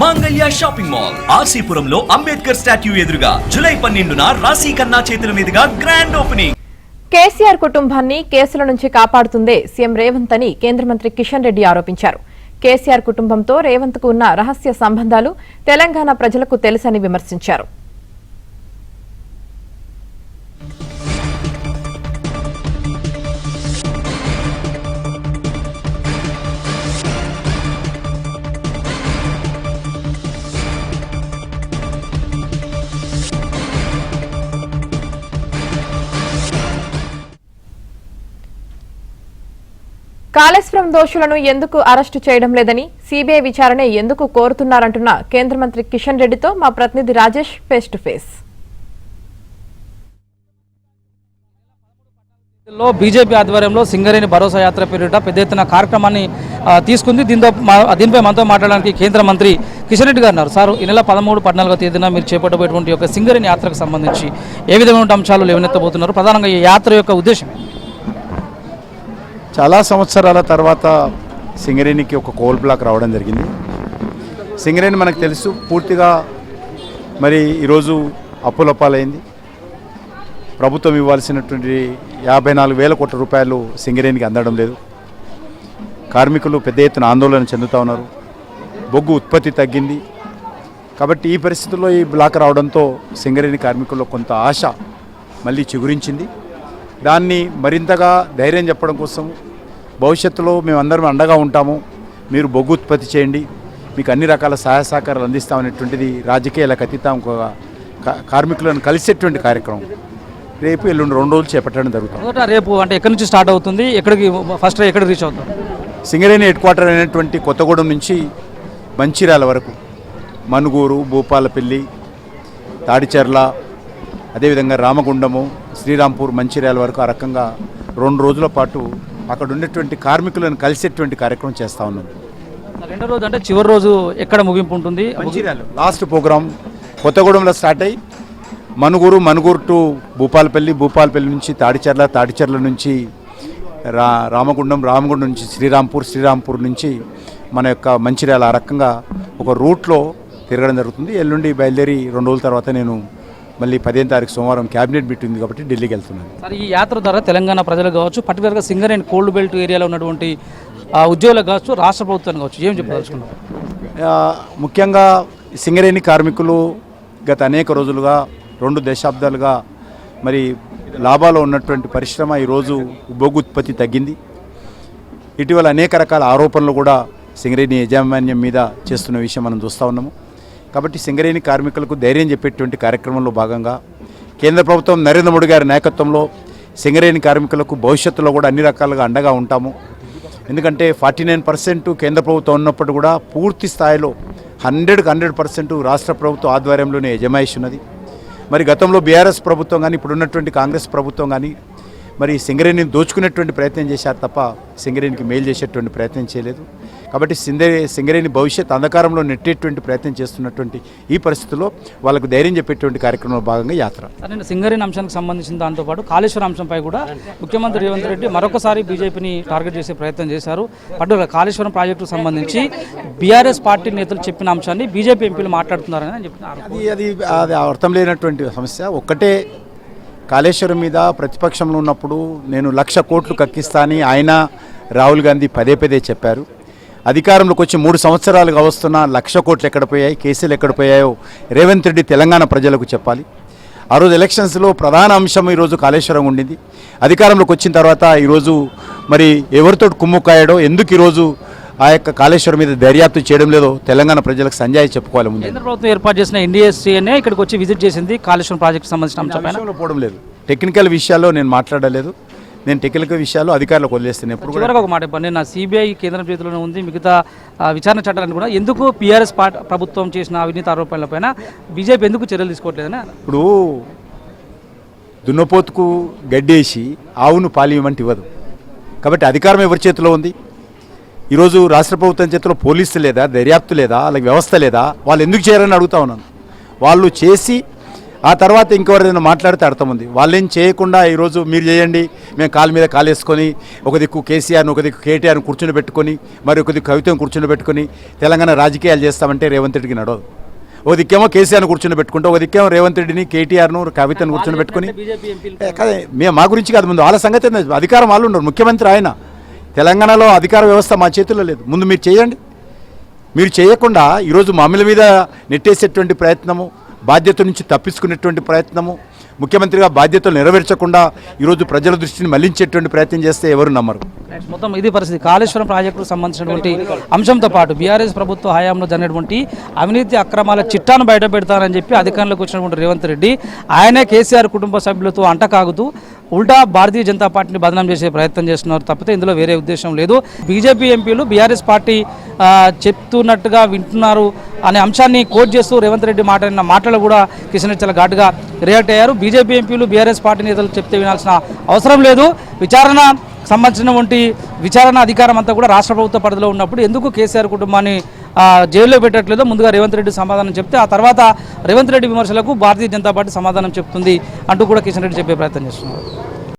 మాంగళ్య shopping mall ఆర్సీపురంలో Ambedkar statue ఎదురుగా July 12న రాశి ఖన్నా చేతుల మీదుగా గ్రాండ్ ఓపెనింగ్. కేసీఆర్ కుటుంబాన్ని కేసుల నుంచి కాపాడుతుందే సీఎం రేవంత్ అని కేంద్ర మంత్రి కిషన్ రెడ్డి ఆరోపించారు. కేసీఆర్ కుటుంబంతో రేవంత్ కు ఉన్న రహస్య సంబంధాలు తెలంగాణ ప్రజలకు తెలుసని విమర్శించారు. కాళేశ్వరం దోషులను ఎందుకు అరెస్టు చేయడం లేదని, సీబీఐ విచారణ ఎందుకు కోరుతున్నారంటున్న కేంద్ర మంత్రి కిషన్ రెడ్డితో మా ప్రతినిధి Rajesh face to face. BJP ఆధ్వర్యంలో సింగరేణి భరోసా యాత్ర పేరిట పెద్ద ఎత్తున కార్యక్రమాన్ని తీసుకుంది. దీనిపై మనతో మాట్లాడడానికి కేంద్ర మంత్రి కిషన్ రెడ్డి గారు ఉన్నారు. సార్, ఈ నెల 13-14వ తేదీన మీరు చేపట్టబోయేటువంటి యొక్క సింగరేణి యాత్రకు సంబంధించి ఏ విధమైన అంశాలు లేవనెత్తబోతున్నారు? ప్రధానంగా ఈ యాత్ర యొక్క ఉద్దేశం? చాలా సంవత్సరాల తర్వాత సింగరేణికి ఒక కోల్ బ్లాక్ రావడం జరిగింది. సింగరేణి మనకు తెలుసు పూర్తిగా మరి ఈరోజు అప్పులపాలైంది. ప్రభుత్వం ఇవ్వాల్సినటువంటి 54,000 కోట్ల రూపాయలు సింగరేణికి అందడం లేదు. కార్మికులు పెద్ద ఎత్తున ఆందోళన చెందుతూ ఉన్నారు. బొగ్గు ఉత్పత్తి తగ్గింది. కాబట్టి ఈ పరిస్థితుల్లో ఈ బ్లాక్ రావడంతో సింగరేణి కార్మికుల్లో కొంత ఆశ మళ్ళీ చిగురించింది. దాన్ని మరింతగా ధైర్యం చెప్పడం కోసం భవిష్యత్తులో మేమందరం అండగా ఉంటాము, మీరు బొగ్గు ఉత్పత్తి చేయండి, మీకు అన్ని రకాల సహాయ సహకారాలు అందిస్తామనేటువంటిది రాజకీయాలకు అతీతం కార్మికులను కలిసేటువంటి కార్యక్రమం రేపు ఎల్లుండి 2 రోజులు చేపట్టడం జరుగుతుంది. రేపు అంటే ఎక్కడి నుంచి స్టార్ట్ అవుతుంది, ఎక్కడికి ఫస్ట్ ఎక్కడికి రీచ్ అవుతుంది? సింగరేణి హెడ్ క్వార్టర్ అయినటువంటి కొత్తగూడెం నుంచి మంచిర్యాల వరకు, మనుగూరు, భూపాలపల్లి, తాడిచెర్ల, అదేవిధంగా రామగుండము, శ్రీరాంపూర్, మంచిర్యాల వరకు ఆ రకంగా 2 రోజుల పాటు అక్కడ ఉన్నటువంటి కార్మికులను కలిసేటువంటి కార్యక్రమం చేస్తూ ఉన్నాం. 2వ రోజు అంటే చివరి రోజు ఎక్కడ ముగింపు ఉంటుంది? మంచిర్యాల లాస్ట్ ప్రోగ్రాం కొత్తగూడెంలో స్టార్ట్ అయ్యి మనుగూరు టు భూపాలపల్లి నుంచి తాడిచెర్ల నుంచి రామగుండం నుంచి శ్రీరాంపూర్ నుంచి మన యొక్క మంచిర్యాల, ఆ రకంగా ఒక రూట్లో తిరగడం జరుగుతుంది. ఎల్లుండి బయలుదేరి 2 రోజుల తర్వాత నేను మళ్ళీ 15వ తారీఖు సోమవారం క్యాబినెట్ మీటింగ్ ఉంది కాబట్టి ఢిల్లీకి వెళ్తున్నాను. సార్, ఈ యాత్ర ద్వారా తెలంగాణ ప్రజలు కావచ్చు, పర్టికులర్గా సింగరేణి కోల్డ్ బెల్ట్ ఏరియాలో ఉన్నటువంటి ఉద్యోగులకు కావచ్చు, రాష్ట్ర ప్రభుత్వానికి కావచ్చు, ఏం చెప్పదలుచుకున్నారు? ముఖ్యంగా సింగరేణి కార్మికులు గత అనేక రోజులుగా 2 దశాబ్దాలుగా మరి లాభాలు ఉన్నటువంటి పరిశ్రమ ఈరోజు బొగ్గు ఉత్పత్తి తగ్గింది. ఇటీవల అనేక రకాల ఆరోపణలు కూడా సింగరేణి యాజమాన్యం మీద చేస్తున్న విషయం మనం చూస్తూ ఉన్నాము. కాబట్టి సింగరేణి కార్మికులకు ధైర్యం చెప్పేటువంటి కార్యక్రమంలో భాగంగా కేంద్ర ప్రభుత్వం నరేంద్ర మోడీ గారి నాయకత్వంలో సింగరేణి కార్మికులకు భవిష్యత్తులో కూడా అన్ని రకాలుగా అండగా ఉంటాము. ఎందుకంటే 49% కేంద్ర ప్రభుత్వం ఉన్నప్పుడు కూడా పూర్తి స్థాయిలో 100% రాష్ట్ర ప్రభుత్వ ఆధ్వర్యంలోనే యజమాయిషి ఉన్నది. మరి గతంలో బీఆర్ఎస్ ప్రభుత్వం కానీ ఇప్పుడున్నటువంటి కాంగ్రెస్ ప్రభుత్వం కానీ మరి సింగరేణిని దోచుకునేటువంటి ప్రయత్నం చేశారు తప్ప సింగరేణికి మేలు చేసేటువంటి ప్రయత్నం చేయలేదు. కాబట్టి సింగరేణి భవిష్యత్ అంధకారంలో నెట్టేటువంటి ప్రయత్నం చేస్తున్నటువంటి ఈ పరిస్థితుల్లో వాళ్ళకు ధైర్యం చెప్పేటువంటి కార్యక్రమంలో భాగంగా యాత్ర. నేను సింగరేణి అంశానికి సంబంధించిన దాంతోపాటు కాళేశ్వరం అంశంపై కూడా ముఖ్యమంత్రి రేవంత్ రెడ్డి మరొకసారి బీజేపీని టార్గెట్ చేసే ప్రయత్నం చేశారు. పర్టికులర్ కాళేశ్వరం ప్రాజెక్టుకు సంబంధించి బీఆర్ఎస్ పార్టీ నేతలు చెప్పిన అంశాన్ని బీజేపీ ఎంపీలు మాట్లాడుతున్నారని చెప్తున్నారు. అది అర్థం లేనటువంటి సమస్య. ఒక్కటే, కాళేశ్వరం మీద ప్రతిపక్షంలో ఉన్నప్పుడు నేను 1,00,000 కోట్లు కక్కిస్తా అని ఆయన రాహుల్ గాంధీ పదే చెప్పారు. అధికారంలోకి వచ్చి 3 సంవత్సరాలుగా వస్తున్న 1,00,000 కోట్లు ఎక్కడ పోయాయి, కేసులు ఎక్కడ పోయాయో రేవంత్ రెడ్డి తెలంగాణ ప్రజలకు చెప్పాలి. ఆ రోజు ఎలక్షన్స్లో ప్రధాన అంశం ఈరోజు కాళేశ్వరం ఉండింది. అధికారంలోకి వచ్చిన తర్వాత ఈరోజు మరి ఎవరితో కుమ్ముకాయాడో, ఎందుకు ఈరోజు ఆ యొక్క కాళేశ్వరం మీద దర్యాప్తు చేయడం లేదో తెలంగాణ ప్రజలకు సంజాయి చెప్పుకోవాలి. ముందు కేంద్ర ప్రభుత్వం ఏర్పాటు చేసిన ఎన్డీఎస్సీనే ఇక్కడికి వచ్చి విజిట్ చేసింది కాళేశ్వరం ప్రాజెక్టు సంబంధించిన అంశంలో పోవడం లేదు. టెక్నికల్ విషయాల్లో నేను మాట్లాడలేదు. నేను టెక్నికల్ విషయాలు అధికారులకు వదిలేస్తాను. ఎప్పుడు చివరికి ఒక మాట చెప్పండి, నా సిబిఐ కేంద్రం చేతిలోనే ఉంది, మిగతా విచారణ చట్టాలను కూడా ఎందుకు పీఆర్ఎస్ ప్రభుత్వం చేసిన అవినీతి ఆరోపణలపైన బీజేపీ ఎందుకు చర్యలు తీసుకోవట్లేదని? ఇప్పుడు దున్నపోతుకు గడ్డేసి ఆవును పాలియమంటే ఇవ్వదు. కాబట్టి అధికారం ఎవరి చేతిలో ఉంది? ఈరోజు రాష్ట్ర ప్రభుత్వం చేతిలో పోలీసు లేదా, దర్యాప్తు లేదా, అలాగే వ్యవస్థ లేదా? వాళ్ళు ఎందుకు చేయాలని అడుగుతా ఉన్నాను. వాళ్ళు చేసి ఆ తర్వాత ఇంకెవరైనా మాట్లాడితే అర్థం ఉంది. వాళ్ళేం చేయకుండా ఈరోజు మీరు చేయండి, మేము కాలు మీద కాలేసుకొని ఒక దిక్కు కేసీఆర్ను ఒక దిక్కు కేటీఆర్ను కూర్చుని పెట్టుకొని మరి ఒక దిక్కు కవితను కూర్చుని పెట్టుకొని తెలంగాణ రాజకీయాలు చేస్తామంటే రేవంత్ రెడ్డికి నడవదు. ఒక దిక్కేమో కేసీఆర్ను కూర్చుని పెట్టుకుంటే ఒక దిక్కేమో రేవంత్ రెడ్డిని కేటీఆర్ను కవితను కూర్చుని పెట్టుకొని మేము మా గురించి కాదు, ముందు వాళ్ళ సంగతి అధికారం వాళ్ళు ఉన్నారు, ముఖ్యమంత్రి ఆయన. తెలంగాణలో అధికార వ్యవస్థ మా చేతుల్లో లేదు. ముందు మీరు చేయండి. మీరు చేయకుండా ఈరోజు మామూలు మీద నెట్టేసేటువంటి ప్రయత్నము, బాధ్యత నుంచి తప్పించుకునేటువంటి ప్రయత్నము, ముఖ్యమంత్రిగా బాధ్యతలు నెరవేర్చకుండా ఈరోజు ప్రజల దృష్టిని మళ్లించేటువంటి ప్రయత్నం చేస్తే ఎవరు నమ్మరు. మొత్తం ఇది పరిస్థితి. కాళేశ్వరం ప్రాజెక్టుకు సంబంధించినటువంటి అంశంతో పాటు బీఆర్ఎస్ ప్రభుత్వ హయాంలో జరిగినటువంటి అవినీతి అక్రమాల చిట్టాను బయట పెడతానని చెప్పి అధికారంలోకి వచ్చినటువంటి రేవంత్ రెడ్డి ఆయనే కేసీఆర్ కుటుంబ సభ్యులతో అంటకాగుతూ ఉల్టా భారతీయ జనతా పార్టీని బదనాం చేసే ప్రయత్నం చేస్తున్నారు తప్పితే ఇందులో వేరే ఉద్దేశం లేదు. బీజేపీ ఎంపీలు బీఆర్ఎస్ పార్టీ చెప్తున్నట్టుగా వింటున్నారు అనే అంశాన్ని కోట్ చేస్తూ రేవంత్ రెడ్డి మాట్లాడిన మాటలు కూడా కిషన్ రెడ్డి చాలా ఘాటుగా రియాక్ట్ అయ్యారు. బీజేపీ ఎంపీలు బీఆర్ఎస్ పార్టీ నేతలు చెప్తే వినాల్సిన అవసరం లేదు. సంబంధించినటువంటి విచారణ అధికారం అంతా కూడా రాష్ట్ర ప్రభుత్వ పరిధిలో ఉన్నప్పుడు ఎందుకు కేసీఆర్ కుటుంబాన్ని జైల్లో పెట్టట్లేదో ముందుగా రేవంత్ రెడ్డి సమాధానం చెప్తే ఆ తర్వాత రేవంత్ రెడ్డి విమర్శలకు భారతీయ జనతా పార్టీ సమాధానం చెప్తుంది అంటూ కూడా కిషన్ రెడ్డి చెప్పే ప్రయత్నం చేస్తున్నారు.